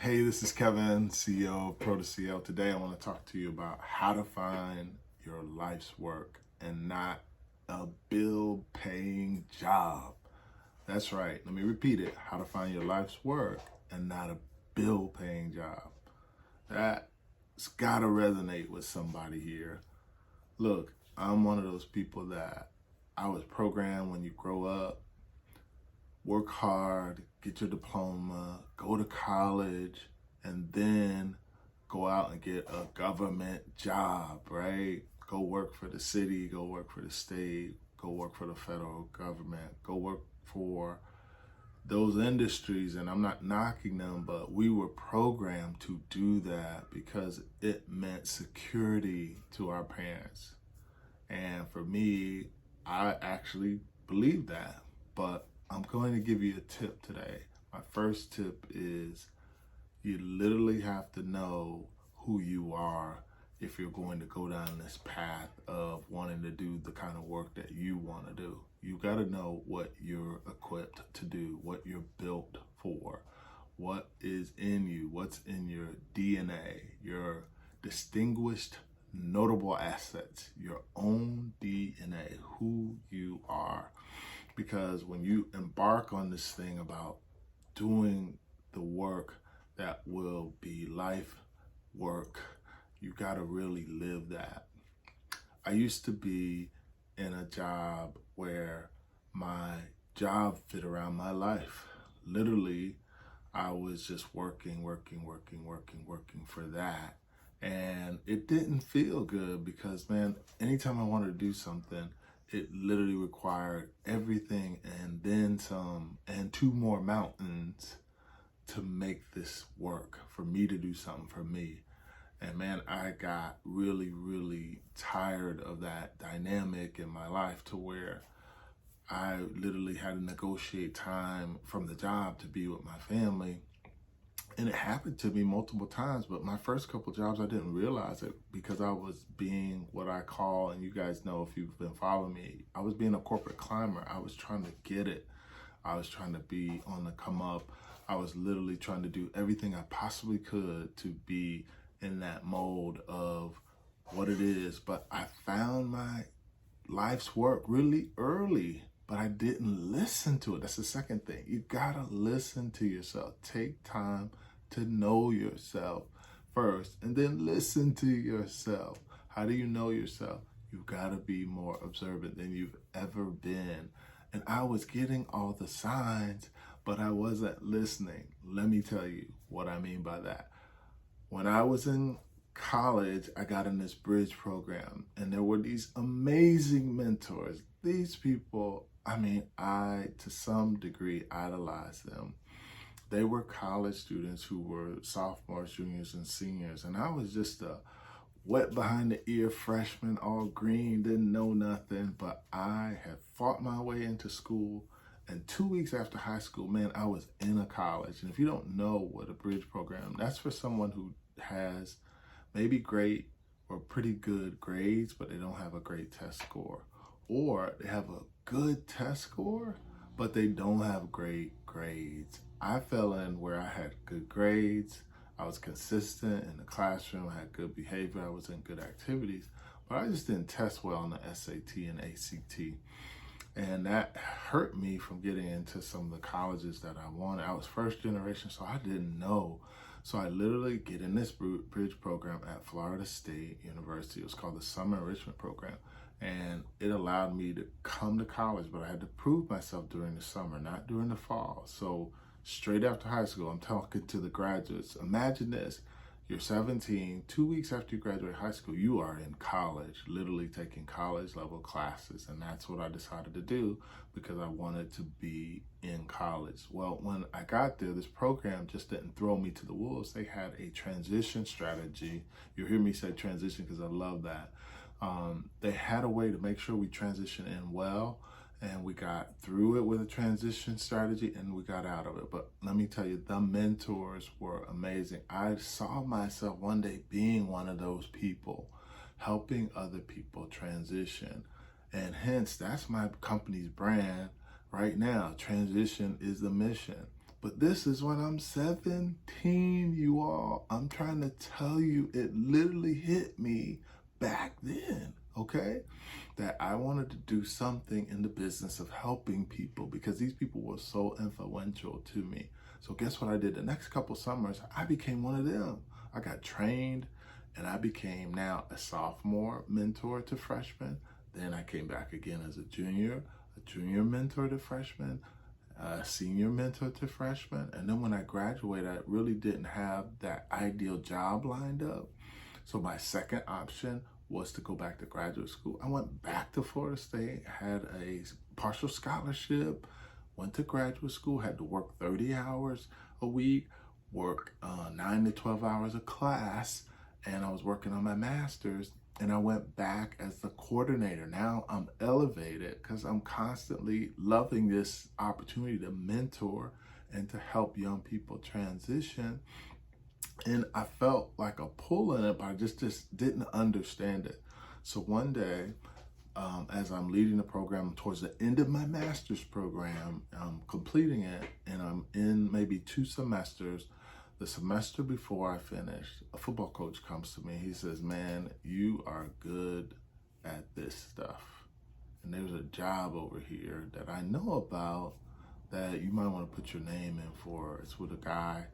Hey, this is Kevin, CEO of Pro to CL. Today I want to talk to you about how to find your life's work and not a bill paying job. That's right. Let me repeat it. How to find your life's work and not a bill paying job. That's got to resonate with somebody here. Look, I'm one of those people that I was programmed when you grow up, work hard, get your diploma, go to college, and then go out and get a government job, right? Go work for the city, go work for the state, go work for the federal government, go work for those industries. And I'm not knocking them, but we were programmed to do that because it meant security to our parents. And for me, I actually believe that. But I'm going to give you a tip today. My first tip is you literally have to know who you are if you're going to go down this path of wanting to do the kind of work that you want to do. You got to know what you're equipped to do, what you're built for, what is in you, what's in your DNA, your distinguished, notable assets, your own DNA, who you are. Because when you embark on this thing about doing the work that will be life work, you got to really live that. I used to be in a job where my job fit around my life. Literally, I was just working for that. And it didn't feel good because, man, anytime I wanted to do something, it literally required everything and then some and two more mountains to make this work, for me to do something for me. And man, I got really tired of that dynamic in my life to where I literally had to negotiate time from the job to be with my family. And it happened to me multiple times, but my first couple jobs, I didn't realize it because I was being what I call, and you guys know if you've been following me, I was being a corporate climber. I was trying to get it. I was trying to be on the come up. I was literally trying to do everything I possibly could to be in that mode of what it is. But I found my life's work really early, but I didn't listen to it. That's the second thing. You gotta listen to yourself. Take time to know yourself first and then listen to yourself. How do you know yourself? You've got to be more observant than you've ever been. And I was getting all the signs, but I wasn't listening. Let me tell you what I mean by that. When I was in college, I got in this bridge program, and there were these amazing mentors. These people, I, to some degree, idolized them. They were college students who were sophomores, juniors, and seniors. And I was just a wet behind the ear freshman, all green, didn't know nothing. But I had fought my way into school. And 2 weeks after high school, man, I was in a college. And if you don't know what a bridge program, that's for someone who has maybe great or pretty good grades, but they don't have a great test score. Or they have a good test score, but they don't have great grades. I fell in where I had good grades, I was consistent in the classroom, I had good behavior, I was in good activities, but I just didn't test well on the SAT and ACT. And that hurt me from getting into some of the colleges that I wanted. I was first generation, so I didn't know. So I literally get in this bridge program at Florida State University. It was called the Summer Enrichment Program. And it allowed me to come to college, but I had to prove myself during the summer, not during the fall. So straight after high school, I'm talking to the graduates. Imagine this. You're 17, 2 weeks after you graduate high school, you are in college, literally taking college level classes. And that's what I decided to do because I wanted to be in college. Well, when I got there, this program just didn't throw me to the wolves. They had a transition strategy. You'll hear me say transition because I love that. They had a way to make sure we transition in well, and we got through it with a transition strategy and we got out of it. But let me tell you, the mentors were amazing. I saw myself one day being one of those people, helping other people transition. And hence, that's my company's brand right now. Transition is the mission. But this is when I'm 17. 17, you all. I'm trying to tell you, it literally hit me back then, okay? That I wanted to do something in the business of helping people because these people were so influential to me. So guess what I did? The next couple summers, I became one of them. I got trained and I became now a sophomore mentor to freshmen. Then I came back again as a junior mentor to freshmen, senior mentor to freshmen. And then when I graduated, I really didn't have that ideal job lined up. So my second option was to go back to graduate school. I went back to Florida State, had a partial scholarship, went to graduate school, had to work 30 hours a week, work 9 to 12 hours of class, and I was working on my master's. And I went back as the coordinator. Now I'm elevated because I'm constantly loving this opportunity to mentor and to help young people transition. And I felt like a pull in it, but I just didn't understand it. So one day, as I'm leading the program towards the end of my master's program, I'm completing it, and I'm in maybe 2 semesters. The semester before I finished, a football coach comes to me. He says, "Man, you are good at this stuff. And there's a job over here that I know about that you might want to put your name in for. It's with a guy,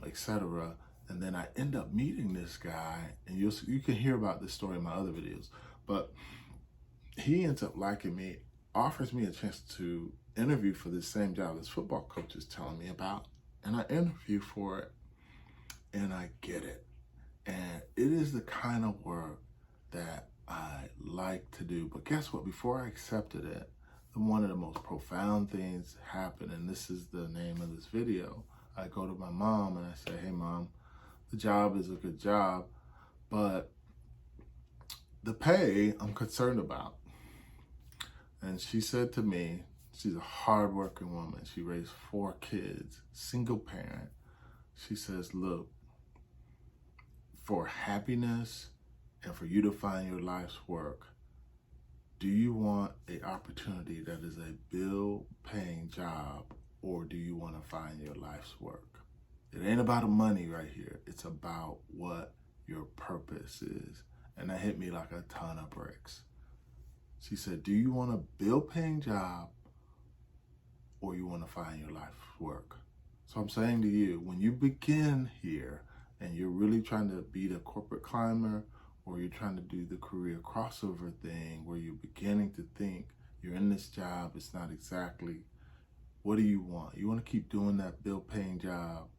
etc." And then I end up meeting this guy, and you can hear about this story in my other videos. But he ends up liking me, offers me a chance to interview for this same job this football coach is telling me about. And I interview for it, and I get it. And it is the kind of work that I like to do. But guess what? Before I accepted it, one of the most profound things happened, and this is the name of this video. I go to my mom and I say, "Hey, Mom, the job is a good job, but the pay I'm concerned about." And she said to me, she's a hardworking woman. She raised 4 kids, single parent. She says, "Look, for happiness and for you to find your life's work, do you want an opportunity that is a bill-paying job, or do you want to find your life's work? It ain't about the money right here. It's about what your purpose is." And that hit me like a ton of bricks. She said, "Do you want a bill-paying job, or you want to find your life's work?" So I'm saying to you, when you begin here and you're really trying to be the corporate climber, or you're trying to do the career crossover thing where you're beginning to think you're in this job, it's not exactly, what do you want? You want to keep doing that bill-paying job,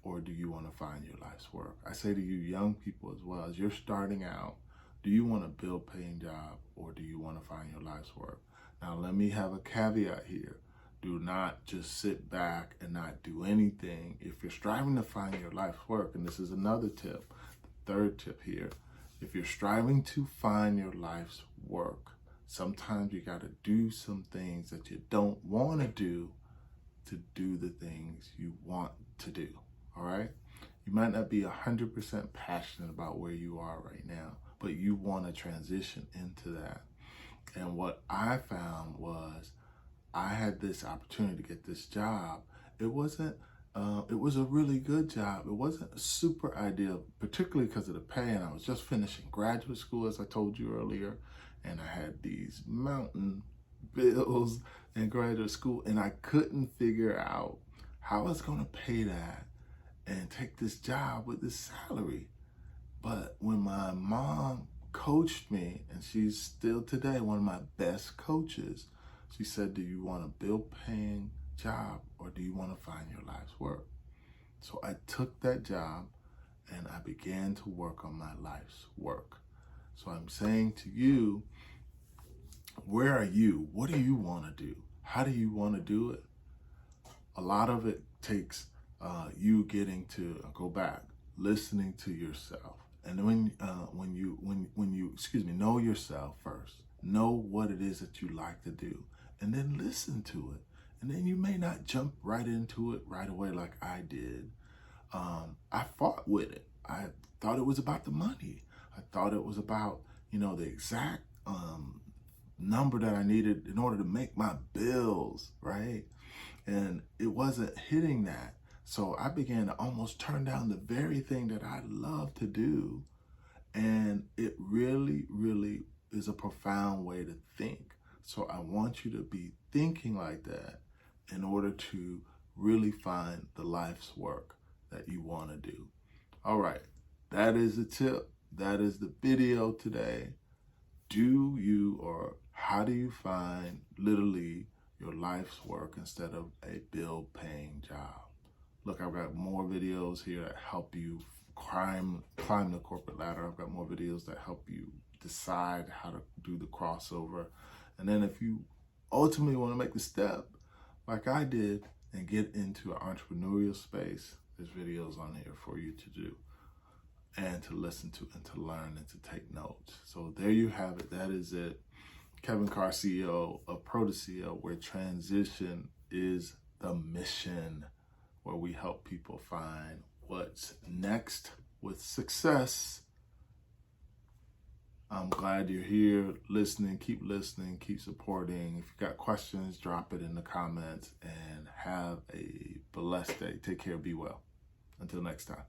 or do you want to find your life's work? I say to you young people as well, as you're starting out, do you want a bill-paying job, or do you want to find your life's work? Now, let me have a caveat here. Do not just sit back and not do anything. If you're striving to find your life's work, and this is another tip, the third tip here, if you're striving to find your life's work, sometimes you got to do some things that you don't want to do the things you want to do, all right? You might not be 100% passionate about where you are right now, but you want to transition into that. And what I found was I had this opportunity to get this job. It was a really good job. It wasn't super ideal, particularly because of the pay. And I was just finishing graduate school, as I told you earlier. And I had these mountain bills in graduate school, and I couldn't figure out how I was going to pay that and take this job with this salary. But when my mom coached me, and she's still today one of my best coaches, she said, "Do you want a bill-paying job, or do you want to find your life's work?" So I took that job and I began to work on my life's work. So I'm saying to you, where are you? What do you want to do? How do you want to do it? A lot of it takes you getting to go back, listening to yourself. And when you know yourself first, know what it is that you like to do, and then listen to it. And then you may not jump right into it right away like I did. I fought with it. I thought it was about the money. I thought it was about, the exact number that I needed in order to make my bills, right? And it wasn't hitting that. So I began to almost turn down the very thing that I love to do. And it really, really is a profound way to think. So I want you to be thinking like that in order to really find the life's work that you want to do. All right, that is the tip. That is the video today. How do you find literally your life's work instead of a bill-paying job? Look, I've got more videos here that help you climb the corporate ladder. I've got more videos that help you decide how to do the crossover. And then if you ultimately want to make the step, like I did, and get into an entrepreneurial space, there's videos on here for you to do and to listen to and to learn and to take notes. So there you have it. That is it. Kevin Carr, CEO of Pro2CEO, where transition is the mission, where we help people find what's next with success. I'm glad you're here listening. Keep listening, keep supporting. If you got questions, drop it in the comments, and have a blessed day. Take care, be well. Until next time.